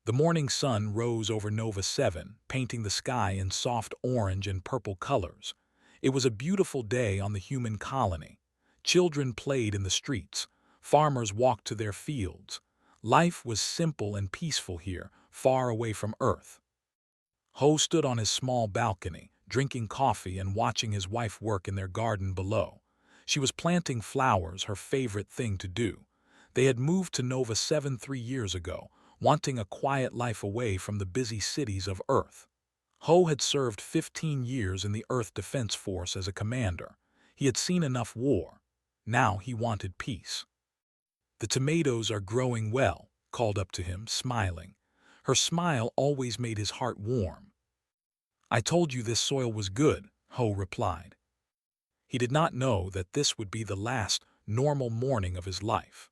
The morning sun rose over Nova 7, painting the sky in soft orange and purple colors. It was a beautiful day on the human colony. Children played in the streets. Farmers walked to their fields. Life was simple and peaceful here, far away from Earth. Ho stood on his small balcony, drinking coffee and watching his wife work in their garden below. She was planting flowers, her favorite thing to do. They had moved to Nova 7 3 years ago, wanting a quiet life away from the busy cities of Earth. Ho had served 15 years in the Earth Defense Force as a commander. He had seen enough war. Now he wanted peace. "The tomatoes are growing well," called up to him, smiling. Her smile always made his heart warm. "I told you this soil was good," Ho replied. He did not know that this would be the last normal morning of his life.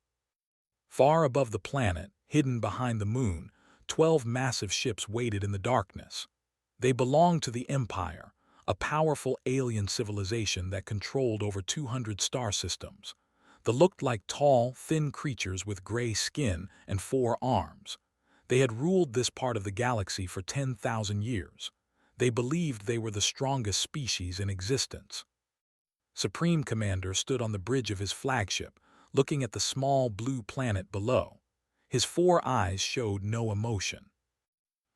Far above the planet, hidden behind the moon, 12 massive ships waited in the darkness. They belonged to the Empire, a powerful alien civilization that controlled over 200 star systems. They looked like tall, thin creatures with gray skin and 4 arms. They had ruled this part of the galaxy for 10,000 years. They believed they were the strongest species in existence. Supreme Commander stood on the bridge of his flagship, looking at the small blue planet below. His 4 eyes showed no emotion.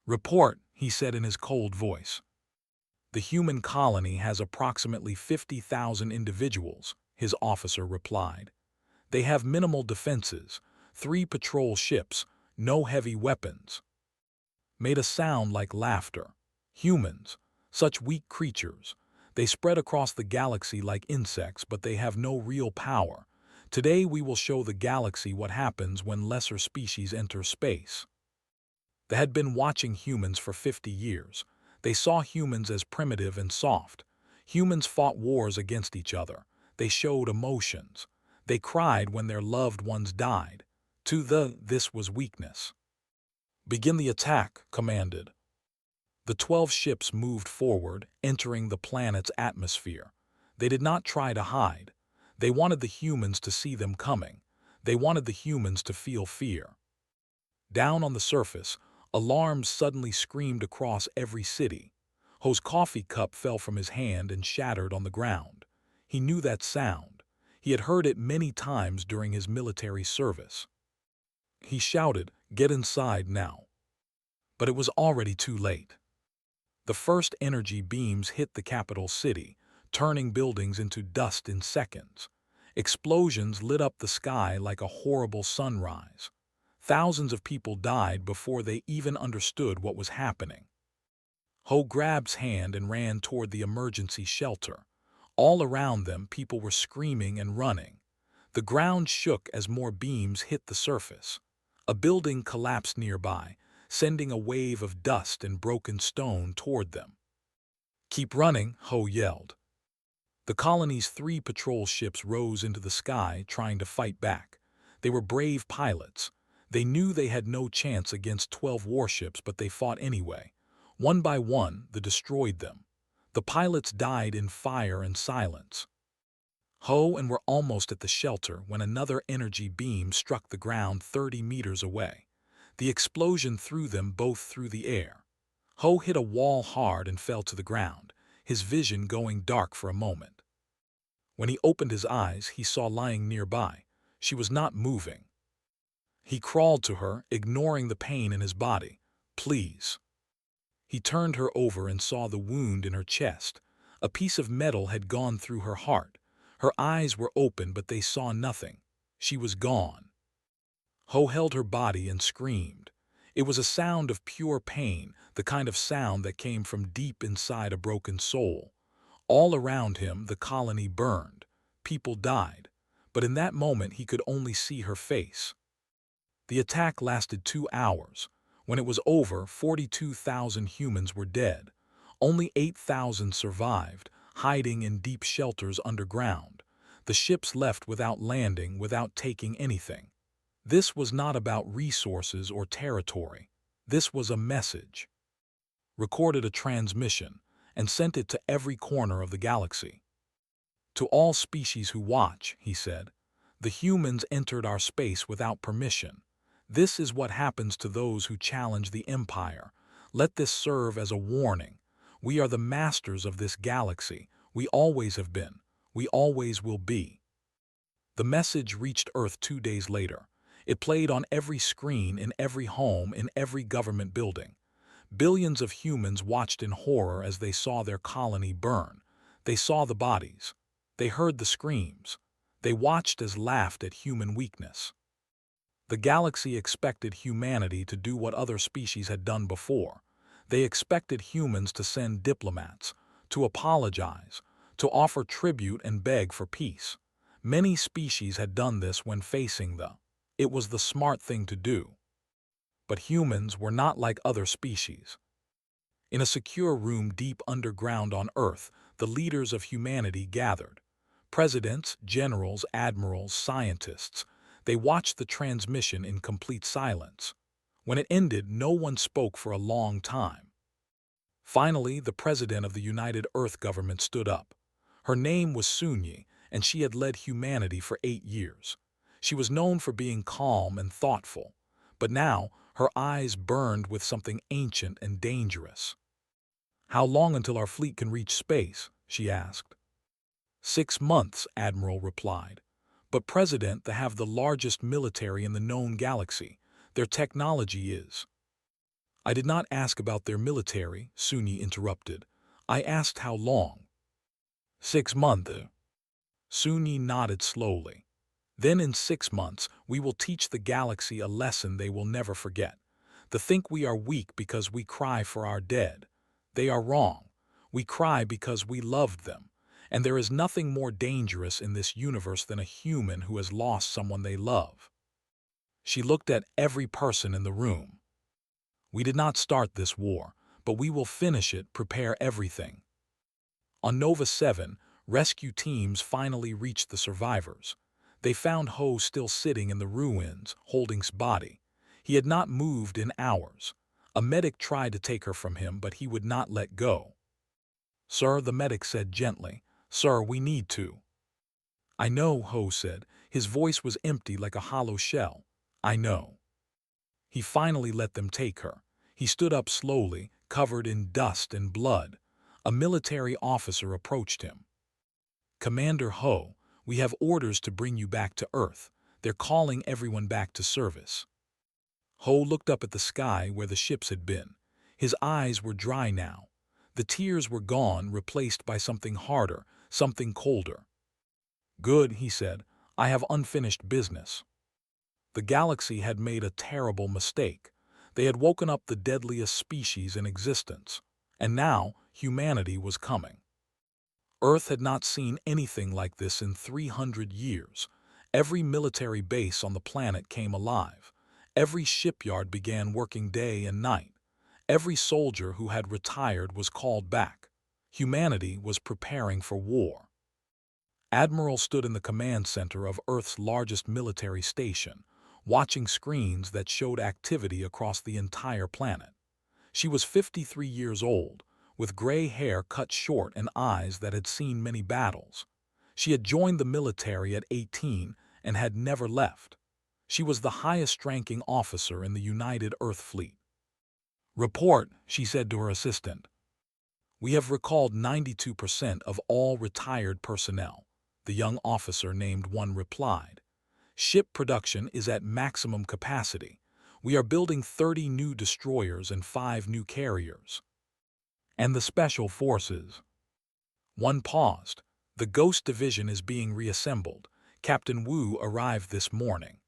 "Report," he said in his cold voice. "The human colony has approximately 50,000 individuals," his officer replied. "They have minimal defenses, 3 patrol ships, no heavy weapons." Made a sound like laughter. Humans, such weak creatures. They spread across the galaxy like insects, but they have no real power. Today we will show the galaxy what happens when lesser species enter space. They had been watching humans for 50 years. They saw humans as primitive and soft. Humans fought wars against each other. They showed emotions. They cried when their loved ones died. This was weakness. "Begin the attack," commanded. The 12 ships moved forward, entering the planet's atmosphere. They did not try to hide. They wanted the humans to see them coming. They wanted the humans to feel fear. Down on the surface, alarms suddenly screamed across every city. Ho's coffee cup fell from his hand and shattered on the ground. He knew that sound. He had heard it many times during his military service. He shouted, "Get inside now." But it was already too late. The first energy beams hit the capital city, turning buildings into dust in seconds. Explosions lit up the sky like a horrible sunrise. Thousands of people died before they even understood what was happening. Ho grabbed his hand and ran toward the emergency shelter. All around them, people were screaming and running. The ground shook as more beams hit the surface. A building collapsed nearby, sending a wave of dust and broken stone toward them. "Keep running," Ho yelled. The colony's 3 patrol ships rose into the sky, trying to fight back. They were brave pilots. They knew they had no chance against 12 warships, but they fought anyway. One by one, they destroyed them. The pilots died in fire and silence. Ho and were almost at the shelter when another energy beam struck the ground 30 meters away. The explosion threw them both through the air. Ho hit a wall hard and fell to the ground, his vision going dark for a moment. When he opened his eyes, he saw lying nearby. She was not moving. He crawled to her, ignoring the pain in his body. "Please." He turned her over and saw the wound in her chest. A piece of metal had gone through her heart. Her eyes were open, but they saw nothing. She was gone. Ho held her body and screamed. It was a sound of pure pain, the kind of sound that came from deep inside a broken soul. All around him, the colony burned. People died. But in that moment, he could only see her face. The attack lasted 2 hours. When it was over, 42,000 humans were dead. Only 8,000 survived, hiding in deep shelters underground. The ships left without landing, without taking anything. This was not about resources or territory. This was a message. Recorded a transmission and sent it to every corner of the galaxy. "To all species who watch," he said, "the humans entered our space without permission. This is what happens to those who challenge the Empire. Let this serve as a warning. We are the masters of this galaxy. We always have been. We always will be. The message reached Earth 2 days later. It played on every screen, in every home, in every government building. Billions of humans watched in horror as they saw their colony burn. They saw the bodies. They heard the screams. They watched as laughed at human weakness. The galaxy expected humanity to do what other species had done before. They expected humans to send diplomats, to apologize, to offer tribute and beg for peace. Many species had done this when facing the. It was the smart thing to do. But humans were not like other species. In a secure room deep underground on Earth, the leaders of humanity gathered. Presidents, generals, admirals, scientists. They watched the transmission in complete silence. When it ended, no one spoke for a long time. Finally, the president of the United Earth government stood up. Her name was Sunyi, and she had led humanity for 8 years. She was known for being calm and thoughtful, but now her eyes burned with something ancient and dangerous. "How long until our fleet can reach space?" she asked. 6 months, Admiral replied. "But President, they have the largest military in the known galaxy. Their technology is—" "I did not ask about their military," Sunyi interrupted. "I asked how long." 6 months. Sunyi nodded slowly. "Then in 6 months, we will teach the galaxy a lesson they will never forget. They think we are weak because we cry for our dead. They are wrong. We cry because we loved them. And there is nothing more dangerous in this universe than a human who has lost someone they love." She looked at every person in the room. "We did not start this war, but we will finish it. Prepare everything." On Nova 7, rescue teams finally reached the survivors. They found Ho still sitting in the ruins, holding his body. He had not moved in hours. A medic tried to take her from him, but he would not let go. "Sir," the medic said gently. "Sir, we need to." "I know," Ho said. His voice was empty like a hollow shell. "I know." He finally let them take her. He stood up slowly, covered in dust and blood. A military officer approached him. "Commander Ho, we have orders to bring you back to Earth. They're calling everyone back to service." Ho looked up at the sky where the ships had been. His eyes were dry now. The tears were gone, replaced by something harder, something colder. "Good," he said. "I have unfinished business." The galaxy had made a terrible mistake. They had woken up the deadliest species in existence. And now humanity was coming. Earth had not seen anything like this in 300 years. Every military base on the planet came alive. Every shipyard began working day and night. Every soldier who had retired was called back. Humanity was preparing for war. Admiral stood in the command center of Earth's largest military station, watching screens that showed activity across the entire planet. She was 53 years old, with gray hair cut short and eyes that had seen many battles. She had joined the military at 18 and had never left. She was the highest-ranking officer in the United Earth Fleet. "Report," she said to her assistant. "We have recalled 92% of all retired personnel," the young officer named one replied. "Ship production is at maximum capacity. We are building 30 new destroyers and 5 new carriers." "And the special forces?" One paused. "The Ghost Division is being reassembled. Captain Wu arrived this morning."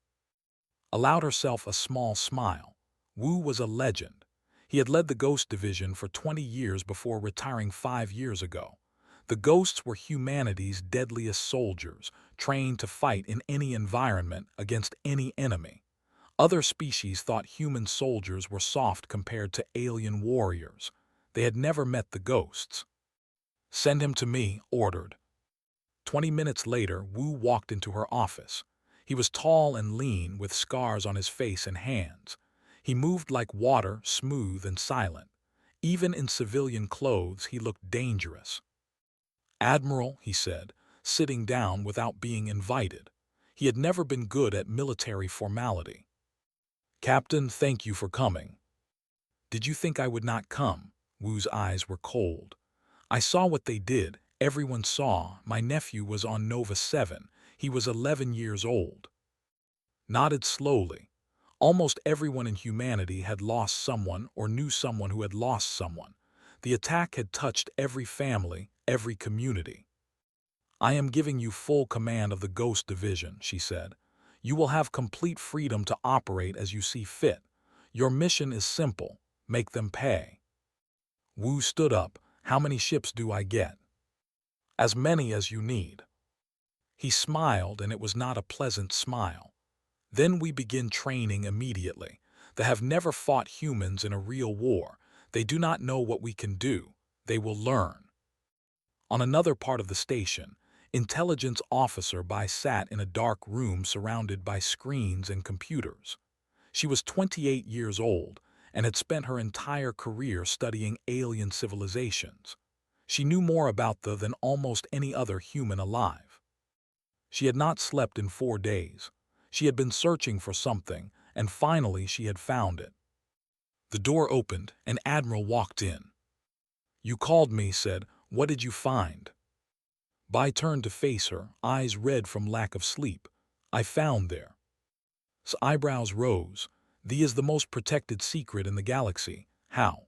Allowed herself a small smile. Wu was a legend. He had led the Ghost Division for 20 years before retiring 5 years ago. The Ghosts were humanity's deadliest soldiers, trained to fight in any environment against any enemy. Other species thought human soldiers were soft compared to alien warriors. They had never met the Ghosts. "Send him to me," ordered. 20 minutes later, Wu walked into her office. He was tall and lean, with scars on his face and hands. He moved like water, smooth and silent. Even in civilian clothes, he looked dangerous. "Admiral," he said, sitting down without being invited. He had never been good at military formality. Captain, thank you for coming. Did you think I would not come? Wu's eyes were cold. I saw what they did. Everyone saw. My nephew was on Nova 7. He was 11 years old. Nodded slowly. Almost everyone in humanity had lost someone or knew someone who had lost someone. The attack had touched every family, every community. I am giving you full command of the Ghost Division, she said. You will have complete freedom to operate as you see fit. Your mission is simple. Make them pay. Wu stood up. How many ships do I get? As many as you need. He smiled, and it was not a pleasant smile. Then we begin training immediately. They have never fought humans in a real war. They do not know what we can do. They will learn. On another part of the station, intelligence officer Bai sat in a dark room surrounded by screens and computers. She was 28 years old and had spent her entire career studying alien civilizations. She knew more about them than almost any other human alive. She had not slept in 4 days. She had been searching for something, and finally she had found it. The door opened, and Admiral walked in. You called me, said. What did you find? Bai turned to face her, eyes red from lack of sleep. I found there. His eyebrows rose. Thee is the most protected secret in the galaxy. How?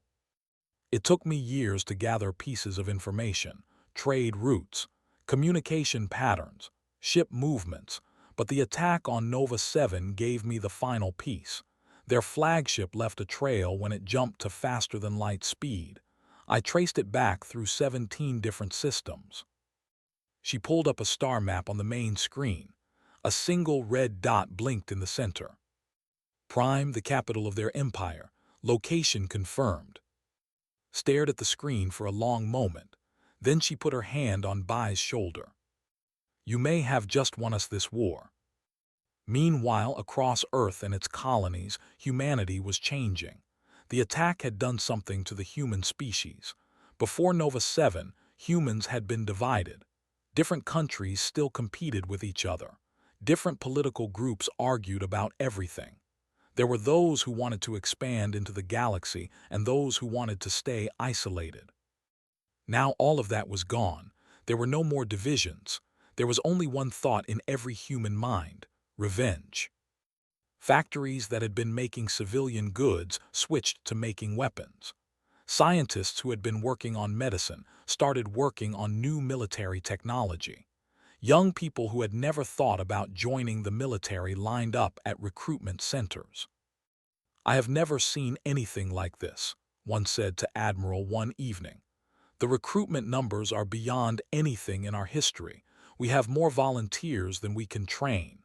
It took me years to gather pieces of information, trade routes, communication patterns, ship movements, but the attack on Nova 7 gave me the final piece. Their flagship left a trail when it jumped to faster-than-light speed. I traced it back through 17 different systems. She pulled up a star map on the main screen. A single red dot blinked in the center. Prime, the capital of their empire. Location confirmed. Stared at the screen for a long moment. Then she put her hand on Bai's shoulder. You may have just won us this war. Meanwhile, across Earth and its colonies, humanity was changing. The attack had done something to the human species. Before Nova 7, humans had been divided. Different countries still competed with each other. Different political groups argued about everything. There were those who wanted to expand into the galaxy and those who wanted to stay isolated. Now all of that was gone. There were no more divisions. There was only one thought in every human mind: revenge. Factories that had been making civilian goods switched to making weapons. Scientists who had been working on medicine started working on new military technology. Young people who had never thought about joining the military lined up at recruitment centers. I have never seen anything like this, one said to Admiral one evening. The recruitment numbers are beyond anything in our history. We have more volunteers than we can train.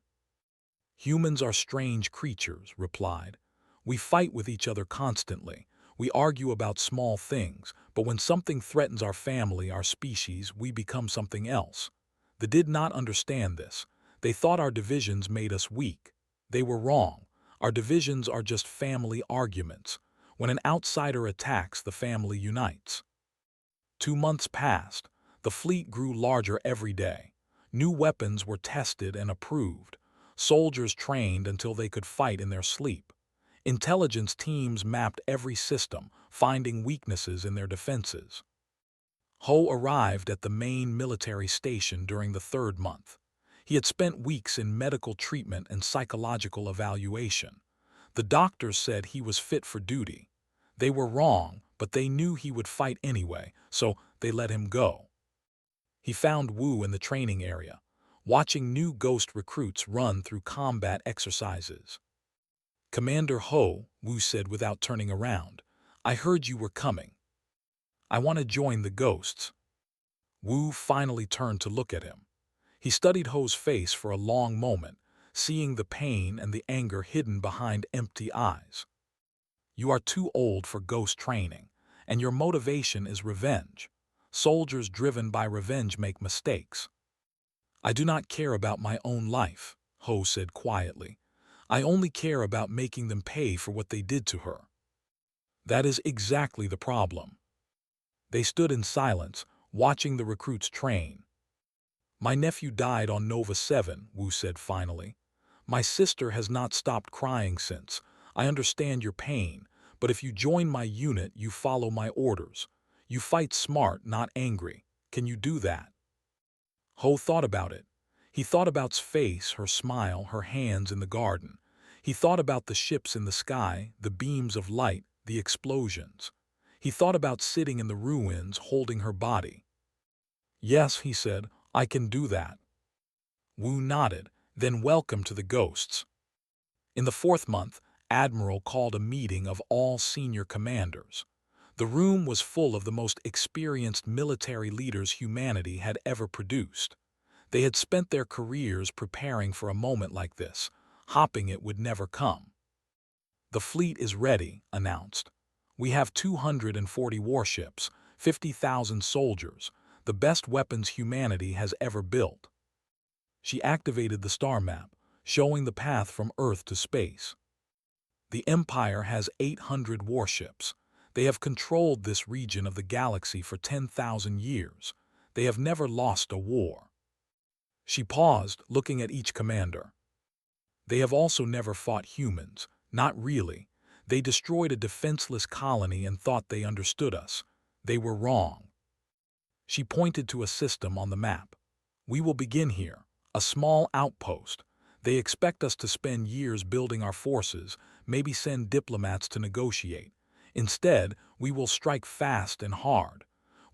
Humans are strange creatures, replied. We fight with each other constantly. We argue about small things, but when something threatens our family, our species, we become something else. They did not understand this. They thought our divisions made us weak. They were wrong. Our divisions are just family arguments. When an outsider attacks, the family unites. 2 months passed. The fleet grew larger every day. New weapons were tested and approved. Soldiers trained until they could fight in their sleep. Intelligence teams mapped every system, finding weaknesses in their defenses. Ho arrived at the main military station during the 3rd month. He had spent weeks in medical treatment and psychological evaluation. The doctors said he was fit for duty. They were wrong, but they knew he would fight anyway, so they let him go. He found Wu in the training area, watching new ghost recruits run through combat exercises. Commander Ho, Wu said without turning around, I heard you were coming. I want to join the ghosts. Wu finally turned to look at him. He studied Ho's face for a long moment, seeing the pain and the anger hidden behind empty eyes. You are too old for ghost training, and your motivation is revenge. Soldiers driven by revenge make mistakes. I do not care about my own life, Ho said quietly. I only care about making them pay for what they did to her. That is exactly the problem. They stood in silence, watching the recruits train. My nephew died on Nova 7, Wu said finally. My sister has not stopped crying since. I understand your pain, but if you join my unit, you follow my orders. You fight smart, not angry. Can you do that?" Ho thought about it. He thought about face, her smile, her hands in the garden. He thought about the ships in the sky, the beams of light, the explosions. He thought about sitting in the ruins, holding her body. "Yes," he said, "I can do that." Wu nodded. "Then welcome to the ghosts." In the fourth month, Admiral called a meeting of all senior commanders. The room was full of the most experienced military leaders humanity had ever produced. They had spent their careers preparing for a moment like this, hoping it would never come. "The fleet is ready," announced. "We have 240 warships, 50,000 soldiers, the best weapons humanity has ever built." She activated the star map, showing the path from Earth to space. "The Empire has 800 warships. They have controlled this region of the galaxy for 10,000 years. They have never lost a war." She paused, looking at each commander. "They have also never fought humans. Not really. They destroyed a defenseless colony and thought they understood us. They were wrong." She pointed to a system on the map. "We will begin here, a small outpost. They expect us to spend years building our forces, maybe send diplomats to negotiate. Instead, we will strike fast and hard.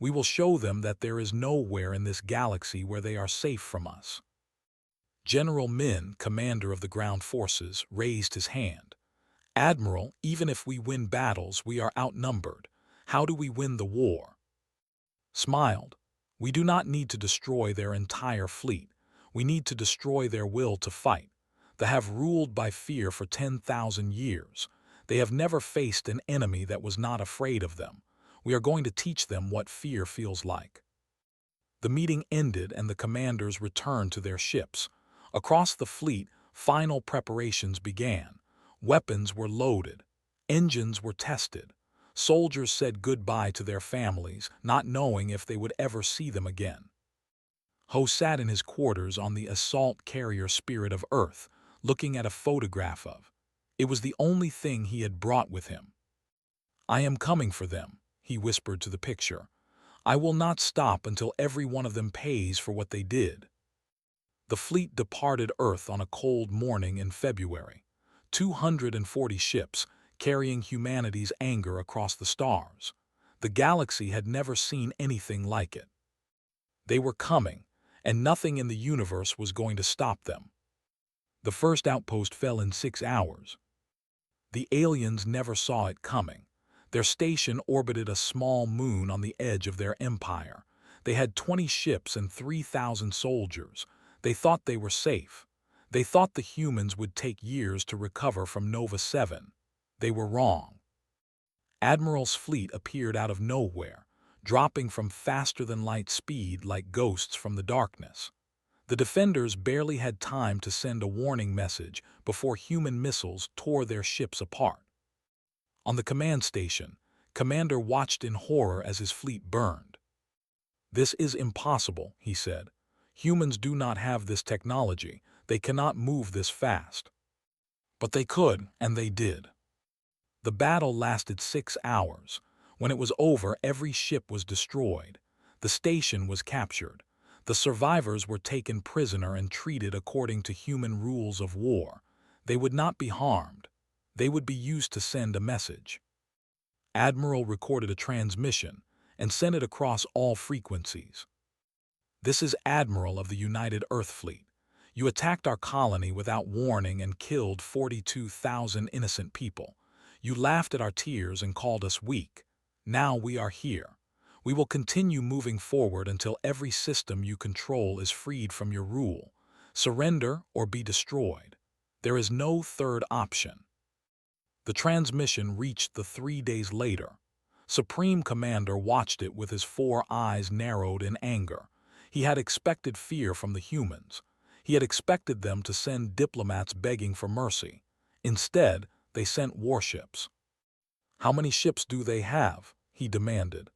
We will show them that there is nowhere in this galaxy where they are safe from us." General Min, commander of the ground forces, raised his hand. "Admiral, even if we win battles, we are outnumbered. How do we win the war?" Smiled. "We do not need to destroy their entire fleet. We need to destroy their will to fight. They have ruled by fear for 10,000 years. They have never faced an enemy that was not afraid of them. We are going to teach them what fear feels like." The meeting ended and the commanders returned to their ships. Across the fleet, final preparations began. Weapons were loaded. Engines were tested. Soldiers said goodbye to their families, not knowing if they would ever see them again. Ho sat in his quarters on the assault carrier Spirit of Earth, looking at a photograph of. It was the only thing he had brought with him. "I am coming for them," he whispered to the picture. "I will not stop until every one of them pays for what they did." The fleet departed Earth on a cold morning in February. 240 ships, carrying humanity's anger across the stars. The galaxy had never seen anything like it. They were coming, and nothing in the universe was going to stop them. The first outpost fell in 6 hours. The aliens never saw it coming. Their station orbited a small moon on the edge of their empire. They had 20 ships and 3,000 soldiers. They thought they were safe. They thought the humans would take years to recover from Nova 7. They were wrong. Admiral's fleet appeared out of nowhere, dropping from faster-than-light speed like ghosts from the darkness. The defenders barely had time to send a warning message before human missiles tore their ships apart. On the command station, Commander watched in horror as his fleet burned. "This is impossible," he said. "Humans do not have this technology. They cannot move this fast." But they could, and they did. The battle lasted 6 hours. When it was over, every ship was destroyed. The station was captured. The survivors were taken prisoner and treated according to human rules of war. They would not be harmed. They would be used to send a message. Admiral recorded a transmission and sent it across all frequencies. "This is Admiral of the United Earth Fleet. You attacked our colony without warning and killed 42,000 innocent people. You laughed at our tears and called us weak. Now we are here. We will continue moving forward until every system you control is freed from your rule. Surrender or be destroyed. There is no third option." The transmission reached the 3 days later. Supreme Commander watched it with his 4 eyes narrowed in anger. He had expected fear from the humans. He had expected them to send diplomats begging for mercy. Instead, they sent warships. "How many ships do they have?" he demanded.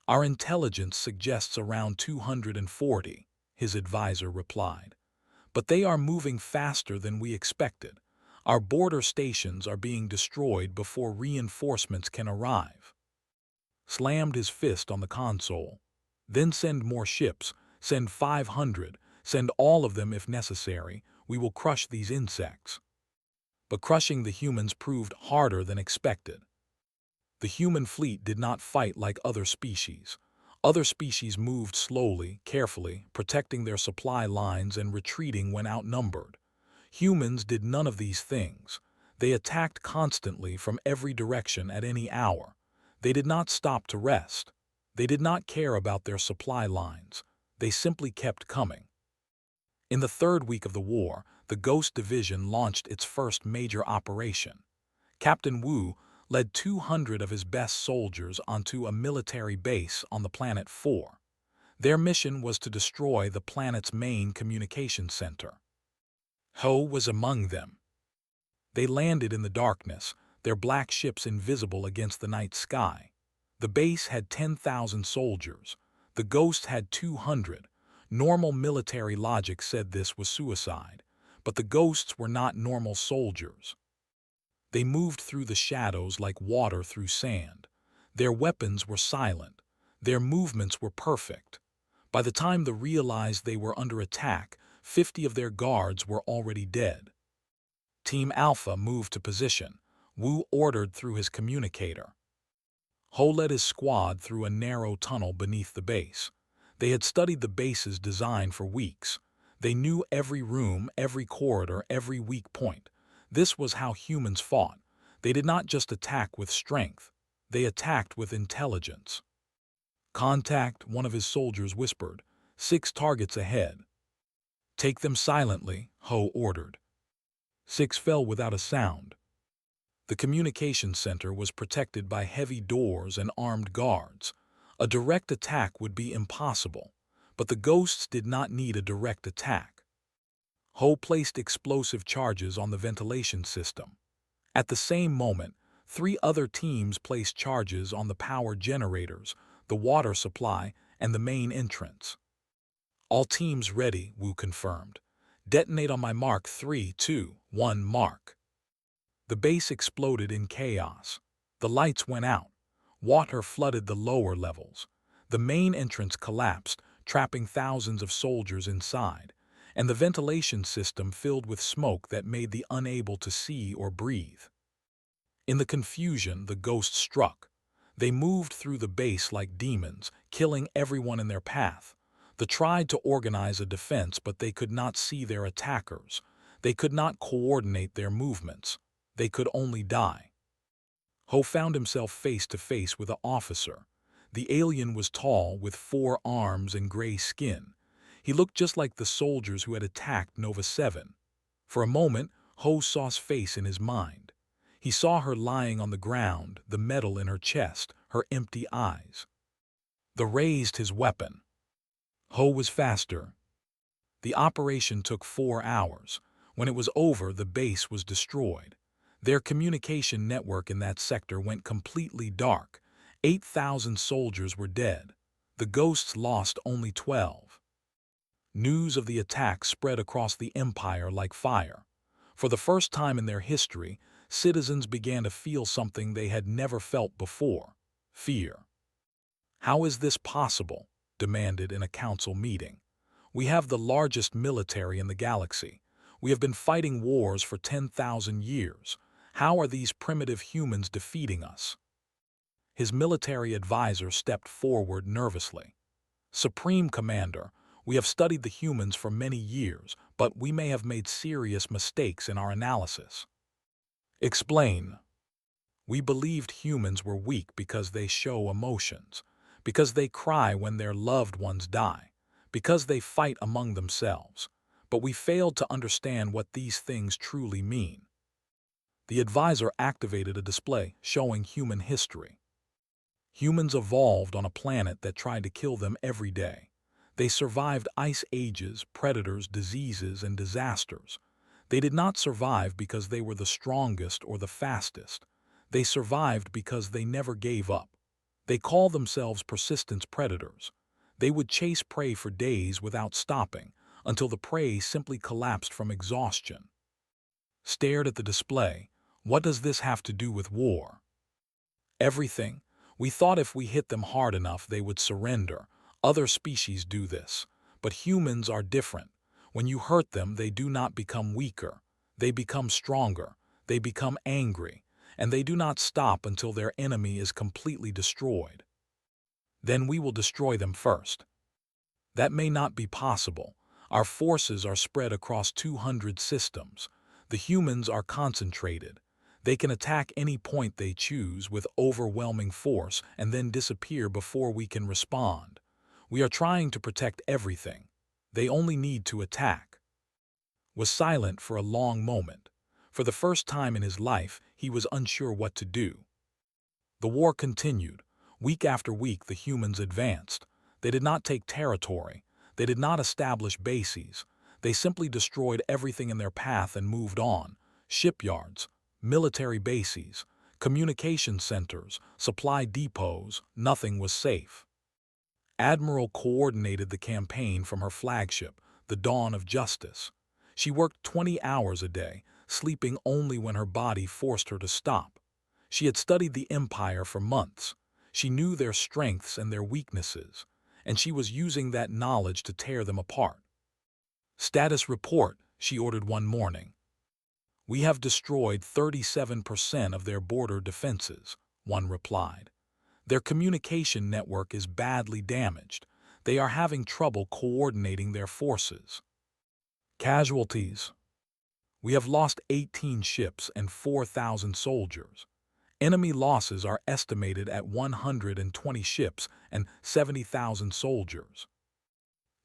"Our intelligence suggests around 240, his advisor replied. "But they are moving faster than we expected. Our border stations are being destroyed before reinforcements can arrive. Slammed his fist on the console. Then send more ships, send 500, send all of them if necessary, we will crush these insects. But crushing the humans proved harder than expected. The human fleet did not fight like other species. Other species moved slowly, carefully, protecting their supply lines and retreating when outnumbered. Humans did none of these things. They attacked constantly from every direction at any hour. They did not stop to rest. They did not care about their supply lines. They simply kept coming. In the third week of the war, the Ghost Division launched its first major operation. Captain Wu led 200 of his best soldiers onto a military base on the planet 4. Their mission was to destroy the planet's main communication center. Ho was among them. They landed in the darkness, their black ships invisible against the night sky. The base had 10,000 soldiers. The Ghost had 200. Normal military logic said this was suicide, but the Ghosts were not normal soldiers. They moved through the shadows like water through sand. Their weapons were silent. Their movements were perfect. By the time they realized they were under attack, 50 of their guards were already dead. Team Alpha moved to position. Wu ordered through his communicator. Ho led his squad through a narrow tunnel beneath the base. They had studied the base's design for weeks. They knew every room, every corridor, every weak point. This was how humans fought. They did not just attack with strength. They attacked with intelligence. Contact, one of his soldiers whispered. 6 targets ahead. Take them silently, Ho ordered. 6 fell without a sound. The communication center was protected by heavy doors and armed guards. A direct attack would be impossible, but the Ghosts did not need a direct attack. Ho placed explosive charges on the ventilation system. At the same moment, 3 other teams placed charges on the power generators, the water supply, and the main entrance. All teams ready, Wu confirmed. Detonate on my mark 3, 2, 1 mark. The base exploded in chaos. The lights went out. Water flooded the lower levels. The main entrance collapsed, trapping thousands of soldiers inside, and the ventilation system filled with smoke that made them unable to see or breathe. In the confusion, the Ghosts struck. They moved through the base like demons, killing everyone in their path. They tried to organize a defense, but they could not see their attackers. They could not coordinate their movements. They could only die. Ho found himself face to face with an officer. The alien was tall, with 4 arms and gray skin. He looked just like the soldiers who had attacked Nova 7. For a moment, Ho saw his face in his mind. He saw her lying on the ground, the metal in her chest, her empty eyes. They raised his weapon. Ho was faster. The operation took 4 hours. When it was over, the base was destroyed. Their communication network in that sector went completely dark. 8,000 soldiers were dead. The Ghosts lost only 12. News of the attack spread across the Empire like fire. For the first time in their history, citizens began to feel something they had never felt before: fear. How is this possible? Demanded in a council meeting. We have the largest military in the galaxy. We have been fighting wars for 10,000 years. How are these primitive humans defeating us? His military advisor stepped forward nervously. Supreme Commander, we have studied the humans for many years, but we may have made serious mistakes in our analysis. Explain. We believed humans were weak because they show emotions, because they cry when their loved ones die, because they fight among themselves. But we failed to understand what these things truly mean. The advisor activated a display showing human history. Humans evolved on a planet that tried to kill them every day. They survived ice ages, predators, diseases, and disasters. They did not survive because they were the strongest or the fastest. They survived because they never gave up. They call themselves persistence predators. They would chase prey for days without stopping, until the prey simply collapsed from exhaustion. stared at the display. What does this have to do with war? Everything. We thought if we hit them hard enough they would surrender. Other species do this. But humans are different. When you hurt them, they do not become weaker. They become stronger. They become angry. And they do not stop until their enemy is completely destroyed. Then we will destroy them first. That may not be possible. Our forces are spread across 200 systems. The humans are concentrated. They can attack any point they choose with overwhelming force and then disappear before we can respond. We are trying to protect everything. They only need to attack. Was silent for a long moment. For the first time in his life, he was unsure what to do. The war continued. Week after week, the humans advanced. They did not take territory. They did not establish bases. They simply destroyed everything in their path and moved on. Shipyards, military bases, communication centers, supply depots, nothing was safe. Admiral coordinated the campaign from her flagship, the Dawn of Justice. She worked 20 hours a day, sleeping only when her body forced her to stop. She had studied the Empire for months. She knew their strengths and their weaknesses, and she was using that knowledge to tear them apart. Status report, she ordered one morning. We have destroyed 37% of their border defenses, one replied. Their communication network is badly damaged. They are having trouble coordinating their forces. Casualties. We have lost 18 ships and 4,000 soldiers. Enemy losses are estimated at 120 ships and 70,000 soldiers.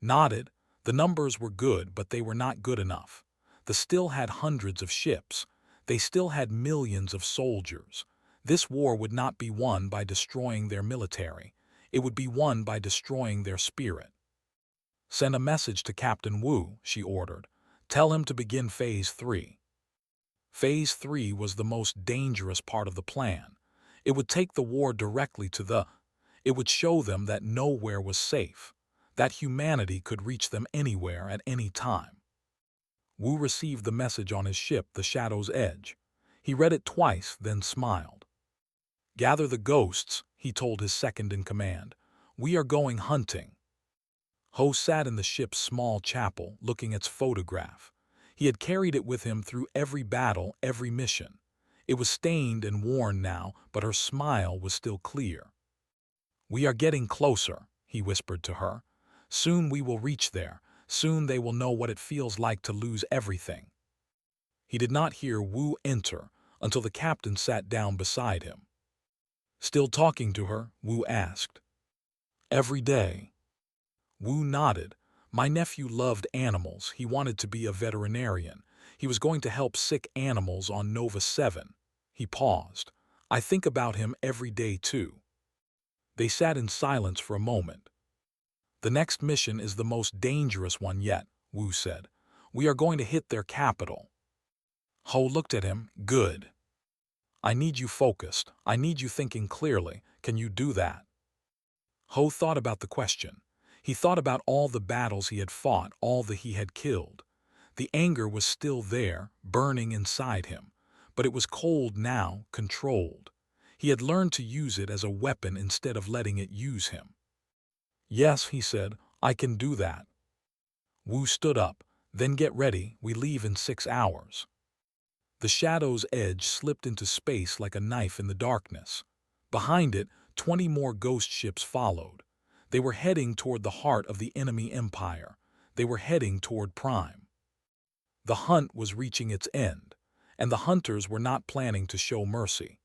Nodded. The numbers were good, but they were not good enough. They still had hundreds of ships. They still had millions of soldiers. This war would not be won by destroying their military. It would be won by destroying their spirit. Send a message to Captain Wu, she ordered. Tell him to begin Phase 3. Phase 3 was the most dangerous part of the plan. It would take the war directly to the... It would show them that nowhere was safe, that humanity could reach them anywhere at any time. Wu received the message on his ship, the Shadow's Edge. He read it twice, then smiled. Gather the ghosts, he told his second-in-command. We are going hunting. Ho sat in the ship's small chapel, looking at its photograph. He had carried it with him through every battle, every mission. It was stained and worn now, but her smile was still clear. We are getting closer, he whispered to her. Soon we will reach there. Soon they will know what it feels like to lose everything. He did not hear Wu enter until the captain sat down beside him. Still talking to her? Wu asked. Every day. Wu nodded. My nephew loved animals. He wanted to be a veterinarian. He was going to help sick animals on Nova 7. He paused. I think about him every day too. They sat in silence for a moment. The next mission is the most dangerous one yet, Wu said. We are going to hit their capital. Ho looked at him. Good. I need you focused. I need you thinking clearly. Can you do that? Ho thought about the question. He thought about all the battles he had fought, all that he had killed. The anger was still there, burning inside him, but it was cold now, controlled. He had learned to use it as a weapon instead of letting it use him. Yes, he said, I can do that. Wu stood up. Then get ready, we leave in 6 hours. The Shadow's Edge slipped into space like a knife in the darkness. Behind it, 20 more ghost ships followed. They were heading toward the heart of the enemy empire. They were heading toward Prime. The hunt was reaching its end, and the hunters were not planning to show mercy.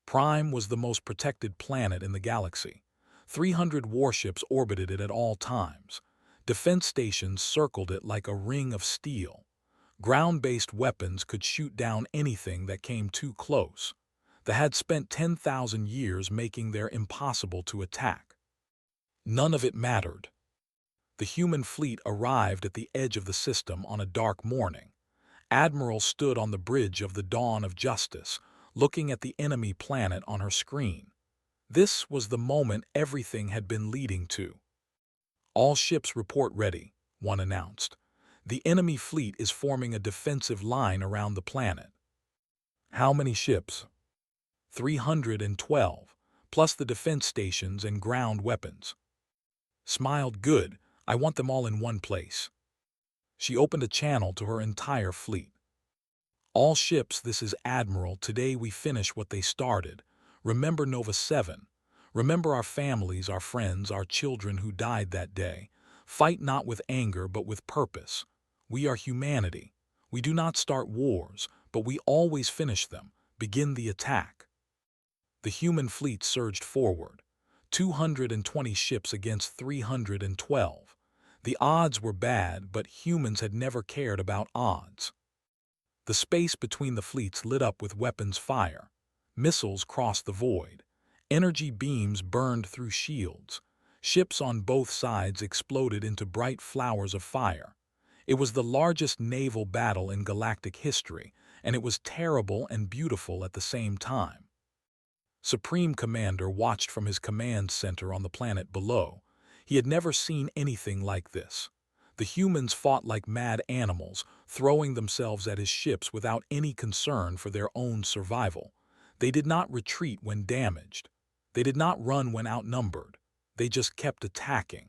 Prime was the most protected planet in the galaxy. 300 warships orbited it at all times. Defense stations circled it like a ring of steel. Ground-based weapons could shoot down anything that came too close. They had spent 10,000 years making their impossible to attack. None of it mattered. The human fleet arrived at the edge of the system on a dark morning. Admiral stood on the bridge of the Dawn of Justice, looking at the enemy planet on her screen. This was the moment everything had been leading to. All ships report ready, one announced. The enemy fleet is forming a defensive line around the planet. How many ships? 312, plus the defense stations and ground weapons. Smiled. Good, I want them all in one place. She opened a channel to her entire fleet. All ships, this is Admiral. Today we finish what they started. Remember Nova 7. Remember our families, our friends, our children who died that day. Fight not with anger, but with purpose. We are humanity. We do not start wars, but we always finish them. Begin the attack. The human fleet surged forward. 220 ships against 312. The odds were bad, but humans had never cared about odds. The space between the fleets lit up with weapons fire. Missiles crossed the void. Energy beams burned through shields. Ships on both sides exploded into bright flowers of fire. It was the largest naval battle in galactic history, and it was terrible and beautiful at the same time. Supreme Commander watched from his command center on the planet below. He had never seen anything like this. The humans fought like mad animals, throwing themselves at his ships without any concern for their own survival. They did not retreat when damaged. They did not run when outnumbered. They just kept attacking.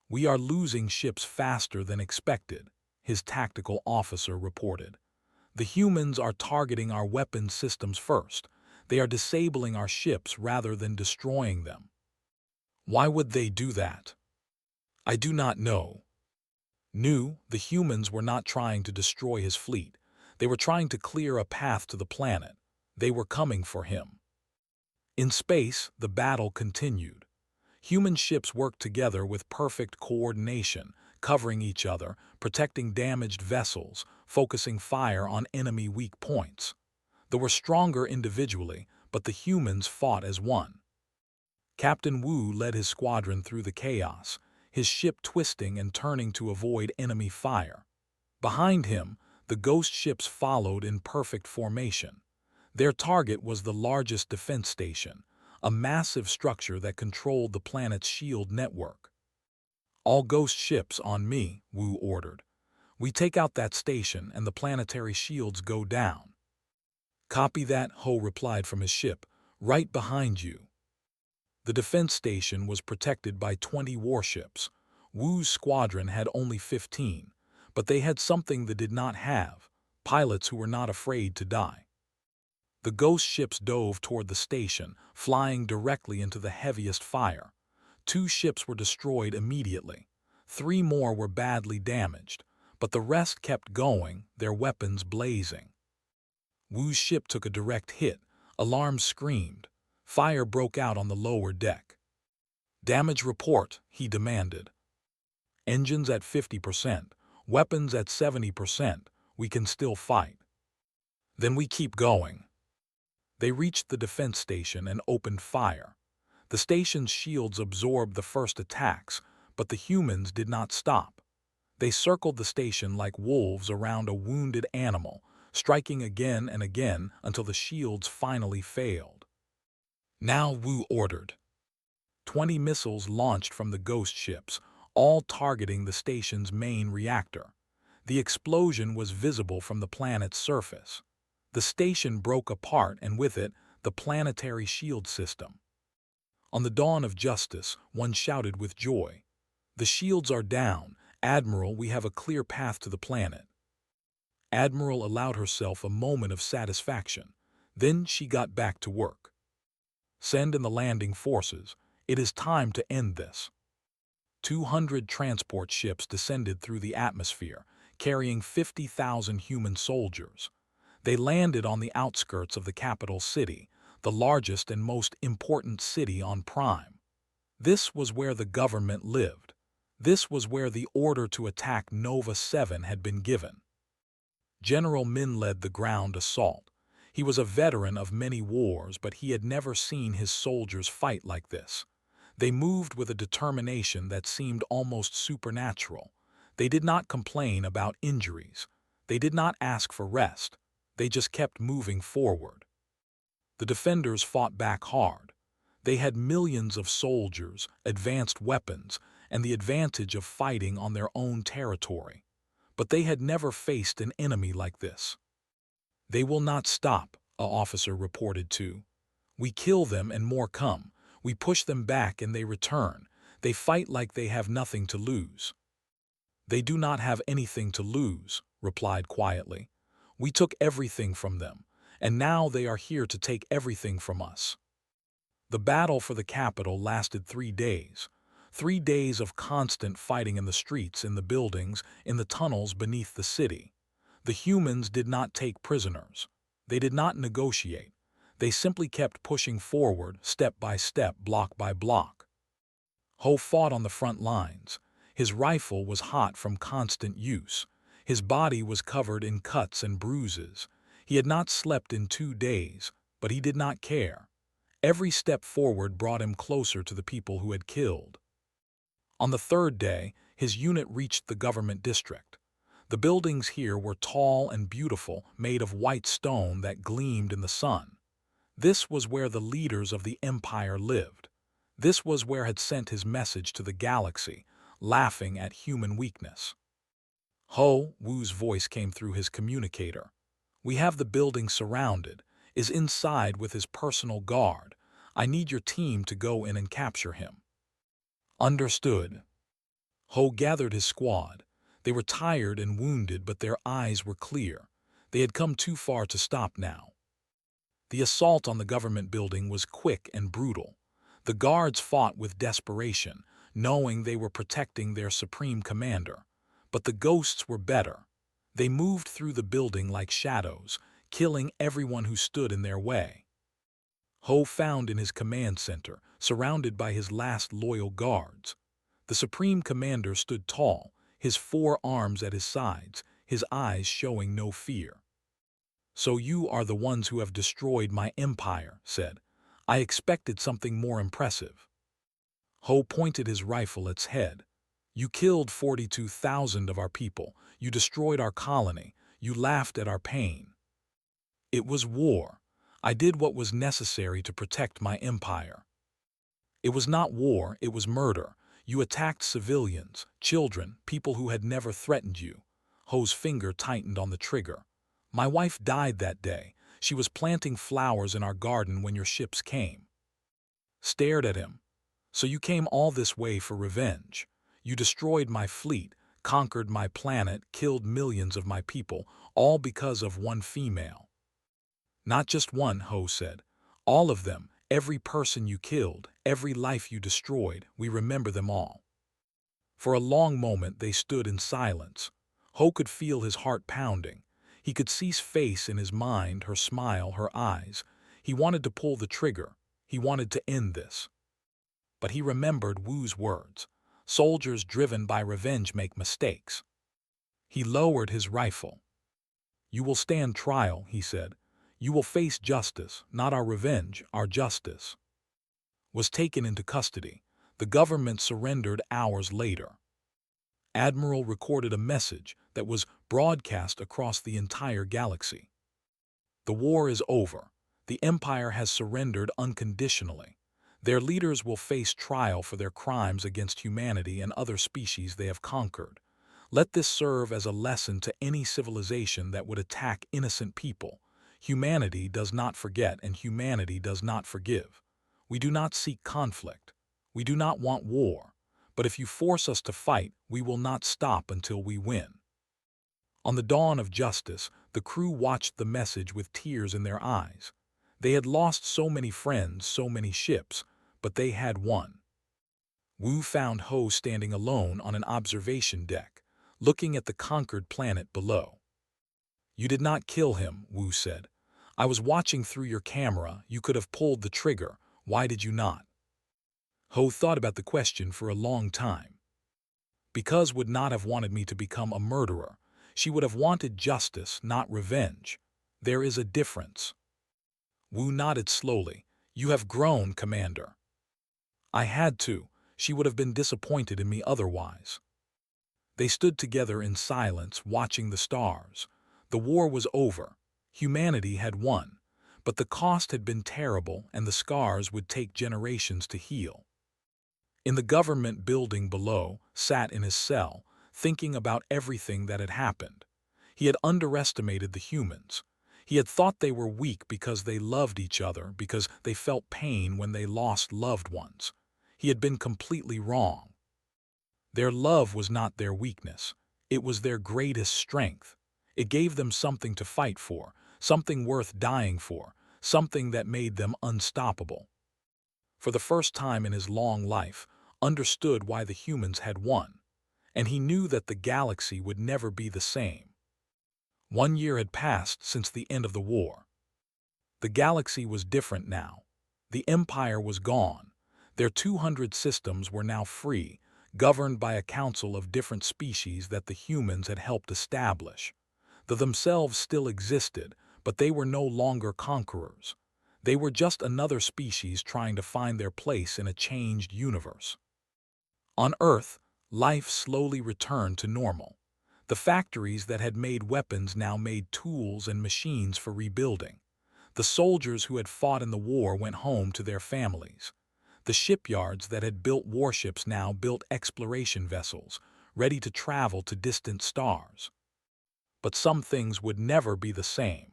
We are losing ships faster than expected, his tactical officer reported. The humans are targeting our weapons systems first. They are disabling our ships rather than destroying them. Why would they do that? I do not know. The humans were not trying to destroy his fleet. They were trying to clear a path to the planet. They were coming for him. In space, the battle continued. Human ships worked together with perfect coordination, covering each other, protecting damaged vessels, focusing fire on enemy weak points. They were stronger individually, but the humans fought as one. Captain Wu led his squadron through the chaos, his ship twisting and turning to avoid enemy fire. Behind him, the ghost ships followed in perfect formation. Their target was the largest defense station, a massive structure that controlled the planet's shield network. All ghost ships on me, Wu ordered. We take out that station and the planetary shields go down. Copy that, Ho replied from his ship, right behind you. The defense station was protected by 20 warships. Wu's squadron had only 15, but they had something they did not have, pilots who were not afraid to die. The ghost ships dove toward the station, flying directly into the heaviest fire. 2 ships were destroyed immediately. 3 more were badly damaged, but the rest kept going, their weapons blazing. Wu's ship took a direct hit. Alarms screamed. Fire broke out on the lower deck. Damage report, he demanded. Engines at 50%, weapons at 70%, we can still fight. Then we keep going. They reached the defense station and opened fire. The station's shields absorbed the first attacks, but the humans did not stop. They circled the station like wolves around a wounded animal, striking again and again until the shields finally failed. Now, Wu ordered. 20 missiles launched from the ghost ships, all targeting the station's main reactor. The explosion was visible from the planet's surface. The station broke apart and with it, the planetary shield system. On the dawn of justice, one shouted with joy. The shields are down. Admiral, we have a clear path to the planet. Admiral allowed herself a moment of satisfaction. Then she got back to work. Send in the landing forces. It is time to end this. 200 transport ships descended through the atmosphere, carrying 50,000 human soldiers. They landed on the outskirts of the capital city, the largest and most important city on Prime. This was where the government lived. This was where the order to attack Nova 7 had been given. General Min led the ground assault. He was a veteran of many wars, but he had never seen his soldiers fight like this. They moved with a determination that seemed almost supernatural. They did not complain about injuries. They did not ask for rest. They just kept moving forward. The defenders fought back hard. They had millions of soldiers, advanced weapons, and the advantage of fighting on their own territory. but they had never faced an enemy like this. "They will not stop," a officer reported too. "We kill them and more come. We push them back and they return. They fight like they have nothing to lose." "They do not have anything to lose," replied quietly. "We took everything from them, and now they are here to take everything from us." The battle for the capital lasted 3 days. 3 days of constant fighting in the streets, in the buildings, in the tunnels beneath the city. The humans did not take prisoners. They did not negotiate. They simply kept pushing forward, step by step, block by block. Ho fought on the front lines. His rifle was hot from constant use. His body was covered in cuts and bruises. He had not slept in 2 days, but he did not care. Every step forward brought him closer to the people who had killed. On the third day, his unit reached the government district. The buildings here were tall and beautiful, made of white stone that gleamed in the sun. This was where the leaders of the empire lived. This was where had sent his message to the galaxy, laughing at human weakness. Ho Wu's voice came through his communicator. "We have the building surrounded, is inside with his personal guard. I need your team to go in and capture him." "Understood." Ho gathered his squad. They were tired and wounded, but their eyes were clear. They had come too far to stop now. The assault on the government building was quick and brutal. The guards fought with desperation, knowing they were protecting their supreme commander. But the ghosts were better. They moved through the building like shadows, killing everyone who stood in their way. Ho found in his command center, surrounded by his last loyal guards. The supreme commander stood tall, his 4 arms at his sides, his eyes showing no fear. "So you are the ones who have destroyed my empire," said. "I expected something more impressive." Ho pointed his rifle at its head. "You killed 42,000 of our people. You destroyed our colony. You laughed at our pain. It was war. I did what was necessary to protect my empire." "It was not war, it was murder. You attacked civilians, children, people who had never threatened you." Ho's finger tightened on the trigger. "My wife died that day. She was planting flowers in our garden when your ships came." Stared at him. "So you came all this way for revenge. You destroyed my fleet, conquered my planet, killed millions of my people, all because of one female." "Not just one," Ho said. "All of them, every person you killed, every life you destroyed, we remember them all." For a long moment they stood in silence. Ho could feel his heart pounding. He could see his face in his mind, her smile, her eyes. He wanted to pull the trigger. He wanted to end this. But he remembered Wu's words. Soldiers driven by revenge make mistakes. He lowered his rifle. "You will stand trial," he said. "You will face justice, not our revenge, our justice." Was taken into custody. The government surrendered hours later. Admiral recorded a message that was broadcast across the entire galaxy. "The war is over. The Empire has surrendered unconditionally. Their leaders will face trial for their crimes against humanity and other species they have conquered. Let this serve as a lesson to any civilization that would attack innocent people. Humanity does not forget and humanity does not forgive. We do not seek conflict. We do not want war. But if you force us to fight, we will not stop until we win." On the dawn of justice, the crew watched the message with tears in their eyes. They had lost so many friends, so many ships, but they had won. Wu found Ho standing alone on an observation deck, looking at the conquered planet below. "You did not kill him," Wu said. "I was watching through your camera. You could have pulled the trigger. Why did you not?" Ho thought about the question for a long time. "Because would not have wanted me to become a murderer. She would have wanted justice, not revenge. There is a difference." Wu nodded slowly. "You have grown, Commander." "I had to. She would have been disappointed in me otherwise." They stood together in silence, watching the stars. The war was over. Humanity had won. But the cost had been terrible, and the scars would take generations to heal. In the government building below, sat in his cell, thinking about everything that had happened. He had underestimated the humans. He had thought they were weak because they loved each other, because they felt pain when they lost loved ones. He had been completely wrong. Their love was not their weakness. It was their greatest strength. It gave them something to fight for, something worth dying for, something that made them unstoppable. For the first time in his long life, understood why the humans had won, and he knew that the galaxy would never be the same. 1 year had passed since the end of the war. The galaxy was different now. The Empire was gone. Their 200 systems were now free, governed by a council of different species that the humans had helped establish. They themselves still existed, but they were no longer conquerors. They were just another species trying to find their place in a changed universe. On Earth, life slowly returned to normal. The factories that had made weapons now made tools and machines for rebuilding. The soldiers who had fought in the war went home to their families. The shipyards that had built warships now built exploration vessels, ready to travel to distant stars. But some things would never be the same.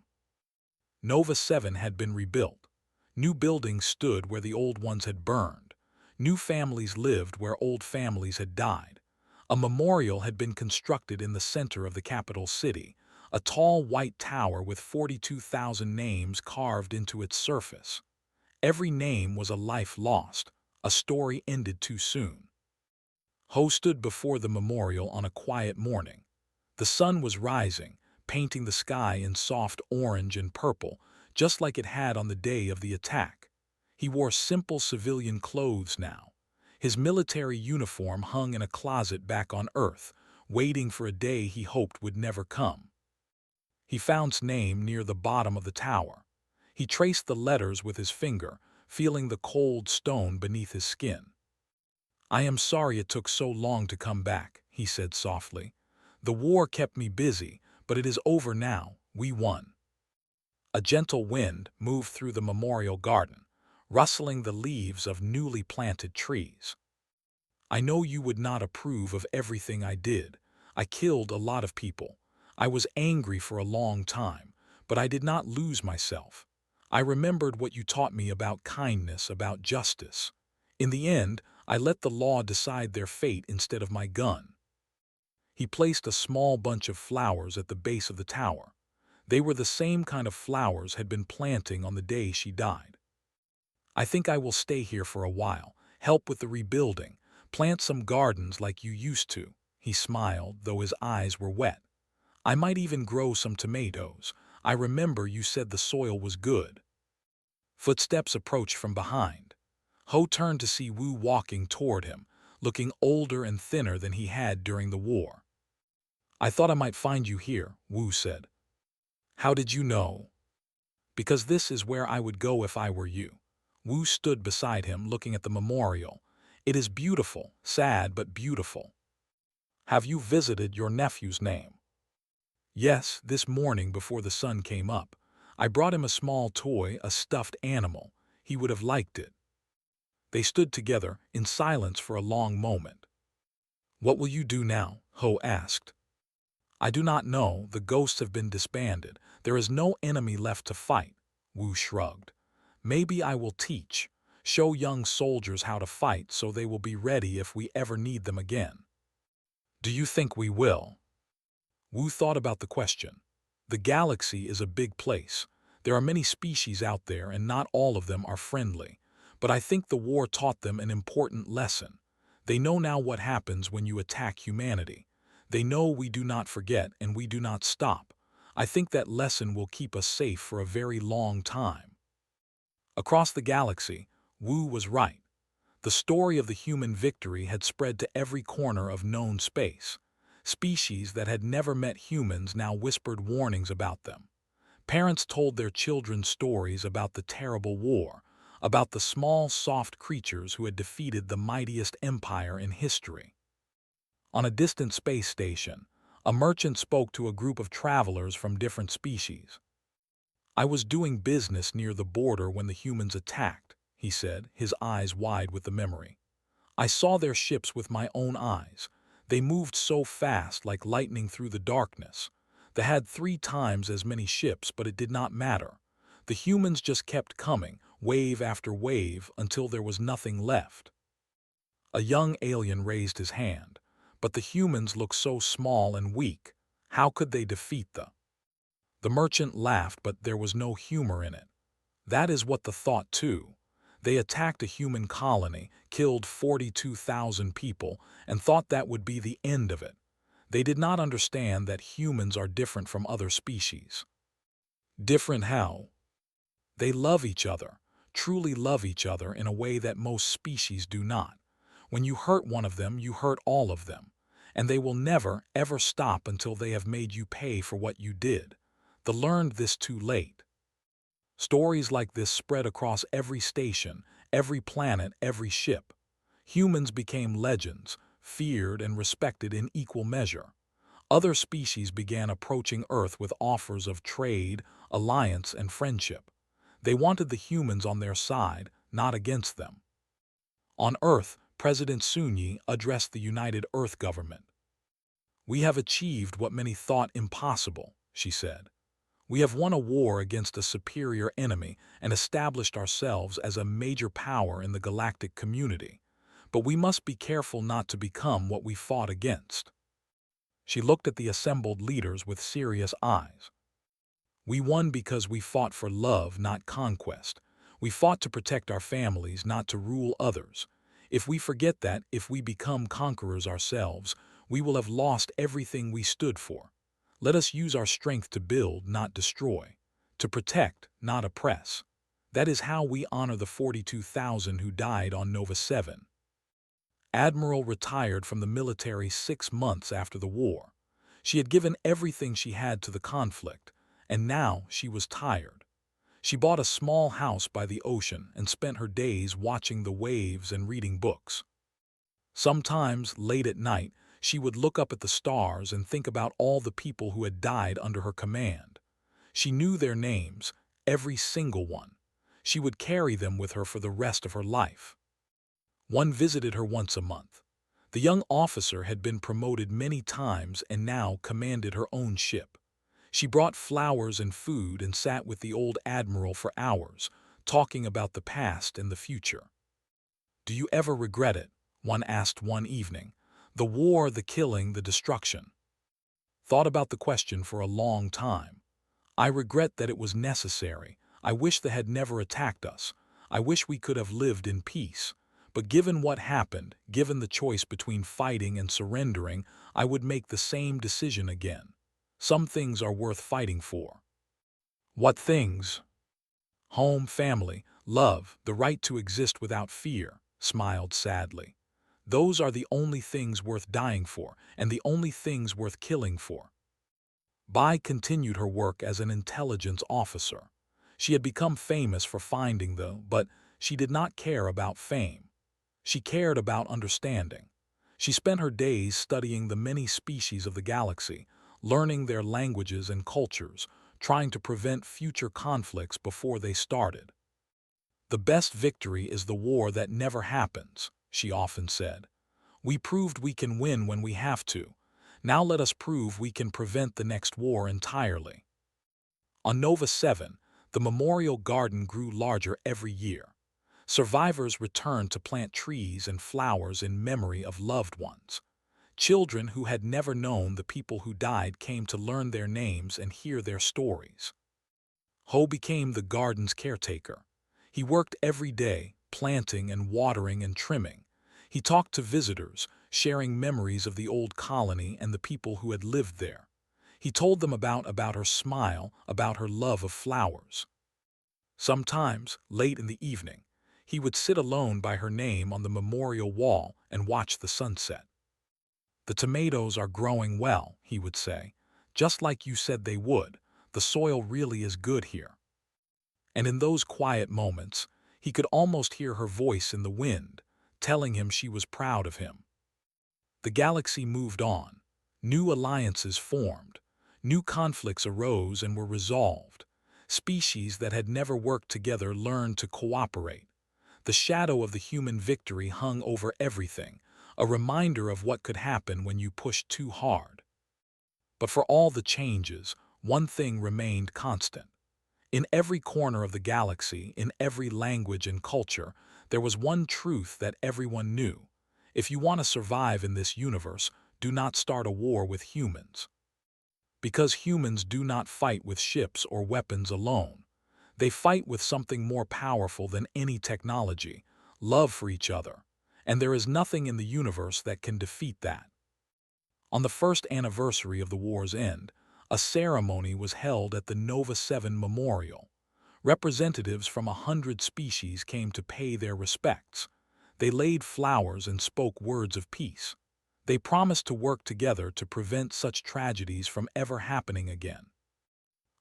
Nova 7 had been rebuilt. New buildings stood where the old ones had burned. New families lived where old families had died. A memorial had been constructed in the center of the capital city, a tall white tower with 42,000 names carved into its surface. Every name was a life lost, a story ended too soon. Ho stood before the memorial on a quiet morning. The sun was rising, painting the sky in soft orange and purple, just like it had on the day of the attack. He wore simple civilian clothes now. His military uniform hung in a closet back on Earth, waiting for a day he hoped would never come. He found his name near the bottom of the tower. He traced the letters with his finger, feeling the cold stone beneath his skin. "I am sorry it took so long to come back," he said softly. "The war kept me busy, but it is over now. We won." A gentle wind moved through the memorial garden, rustling the leaves of newly planted trees. "I know you would not approve of everything I did. I killed a lot of people. I was angry for a long time, but I did not lose myself. I remembered what you taught me about kindness, about justice. In the end, I let the law decide their fate instead of my gun." He placed a small bunch of flowers at the base of the tower. They were the same kind of flowers had been planting on the day she died. "I think I will stay here for a while, help with the rebuilding, plant some gardens like you used to." He smiled, though his eyes were wet. "I might even grow some tomatoes. I remember you said the soil was good." Footsteps approached from behind. Ho turned to see Wu walking toward him, looking older and thinner than he had during the war. "I thought I might find you here," Wu said. "How did you know?" "Because this is where I would go if I were you." Wu stood beside him, looking at the memorial. "It is beautiful, sad but beautiful." "Have you visited your nephew's name?" "Yes, this morning before the sun came up. I brought him a small toy, a stuffed animal. He would have liked it." They stood together in silence for a long moment. "What will you do now?" Ho asked. "I do not know. The ghosts have been disbanded. There is no enemy left to fight." Wu shrugged. "Maybe I will teach, show young soldiers how to fight so they will be ready if we ever need them again." "Do you think we will?" Wu thought about the question. The galaxy is a big place. There are many species out there and not all of them are friendly. But I think the war taught them an important lesson. They know now what happens when you attack humanity. They know we do not forget and we do not stop. I think that lesson will keep us safe for a very long time. Across the galaxy, Wu was right. The story of the human victory had spread to every corner of known space. Species that had never met humans now whispered warnings about them. Parents told their children stories about the terrible war, about the small, soft creatures who had defeated the mightiest empire in history. On a distant space station, a merchant spoke to a group of travelers from different species. "I was doing business near the border when the humans attacked," he said, his eyes wide with the memory. "I saw their ships with my own eyes. They moved so fast like lightning through the darkness. They had 3 times as many ships, but it did not matter. The humans just kept coming, wave after wave, until there was nothing left. A young alien raised his hand. But the humans looked so small and weak. How could they defeat The merchant laughed, but there was no humor in it. That is what the thought too. They attacked a human colony, killed 42,000 people, and thought that would be the end of it. They did not understand that humans are different from other species. Different how? They love each other, truly love each other in a way that most species do not. When you hurt one of them, you hurt all of them. And they will never, ever stop until they have made you pay for what you did. They learned this too late. Stories like this spread across every station, every planet, every ship. Humans became legends, feared and respected in equal measure. Other species began approaching Earth with offers of trade, alliance, and friendship. They wanted the humans on their side, not against them. On Earth, President Sunyi addressed the United Earth government. "We have achieved what many thought impossible," she said. "We have won a war against a superior enemy and established ourselves as a major power in the galactic community. But we must be careful not to become what we fought against." She looked at the assembled leaders with serious eyes. "We won because we fought for love, not conquest. We fought to protect our families, not to rule others. If we forget that, if we become conquerors ourselves, we will have lost everything we stood for. Let us use our strength to build, not destroy. To protect, not oppress. That is how we honor the 42,000 who died on Nova 7. Admiral retired from the military 6 months after the war. She had given everything she had to the conflict, and now she was tired. She bought a small house by the ocean and spent her days watching the waves and reading books. Sometimes, late at night, she would look up at the stars and think about all the people who had died under her command. She knew their names, every single one. She would carry them with her for the rest of her life. One visited her once a month. The young officer had been promoted many times and now commanded her own ship. She brought flowers and food and sat with the old admiral for hours, talking about the past and the future. "Do you ever regret it?" one asked one evening. "The war, the killing, the destruction." Thought about the question for a long time. "I regret that it was necessary. I wish they had never attacked us. I wish we could have lived in peace. But given what happened, given the choice between fighting and surrendering, I would make the same decision again. Some things are worth fighting for." "What things?" "Home, family, love, the right to exist without fear," smiled sadly. "Those are the only things worth dying for, and the only things worth killing for." Bai continued her work as an intelligence officer. She had become famous for finding but she did not care about fame. She cared about understanding. She spent her days studying the many species of the galaxy, learning their languages and cultures, trying to prevent future conflicts before they started. "The best victory is the war that never happens," she often said. "We proved we can win when we have to. Now let us prove we can prevent the next war entirely." On Nova 7, the memorial garden grew larger every year. Survivors returned to plant trees and flowers in memory of loved ones. Children who had never known the people who died came to learn their names and hear their stories. Ho became the garden's caretaker. He worked every day, planting and watering and trimming. He talked to visitors, sharing memories of the old colony and the people who had lived there. He told them about her smile, about her love of flowers. Sometimes, late in the evening, he would sit alone by her name on the memorial wall and watch the sunset. "The tomatoes are growing well," he would say. "Just like you said they would. The soil really is good here." And in those quiet moments, he could almost hear her voice in the wind, telling him she was proud of him. The galaxy moved on. New alliances formed. New conflicts arose and were resolved. Species that had never worked together learned to cooperate. The shadow of the human victory hung over everything, a reminder of what could happen when you pushed too hard. But for all the changes, one thing remained constant. In every corner of the galaxy, in every language and culture, there was one truth that everyone knew. If you want to survive in this universe, do not start a war with humans. Because humans do not fight with ships or weapons alone. They fight with something more powerful than any technology, love for each other. And there is nothing in the universe that can defeat that. On the first anniversary of the war's end, a ceremony was held at the Nova 7 Memorial. Representatives from 100 species came to pay their respects. They laid flowers and spoke words of peace. They promised to work together to prevent such tragedies from ever happening again.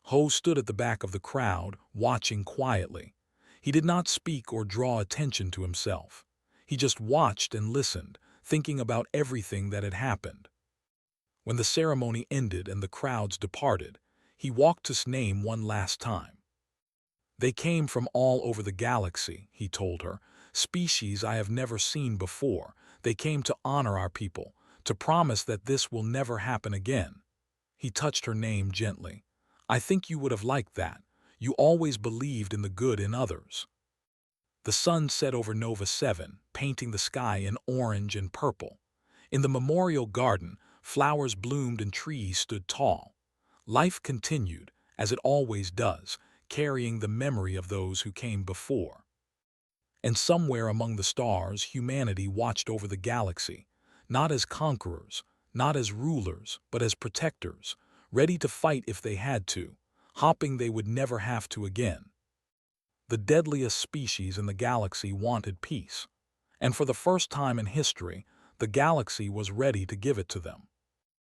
Ho stood at the back of the crowd, watching quietly. He did not speak or draw attention to himself. He just watched and listened, thinking about everything that had happened. When the ceremony ended and the crowds departed, he walked his name one last time. They came from all over the galaxy, he told her, species I have never seen before. They came to honor our people, to promise that this will never happen again. He touched her name gently. I think you would have liked that. You always believed in the good in others. The sun set over Nova 7, painting the sky in orange and purple. In the memorial garden, flowers bloomed and trees stood tall. Life continued, as it always does, carrying the memory of those who came before. And somewhere among the stars, humanity watched over the galaxy, not as conquerors, not as rulers, but as protectors, ready to fight if they had to, hoping they would never have to again. The deadliest species in the galaxy wanted peace, and for the first time in history, the galaxy was ready to give it to them.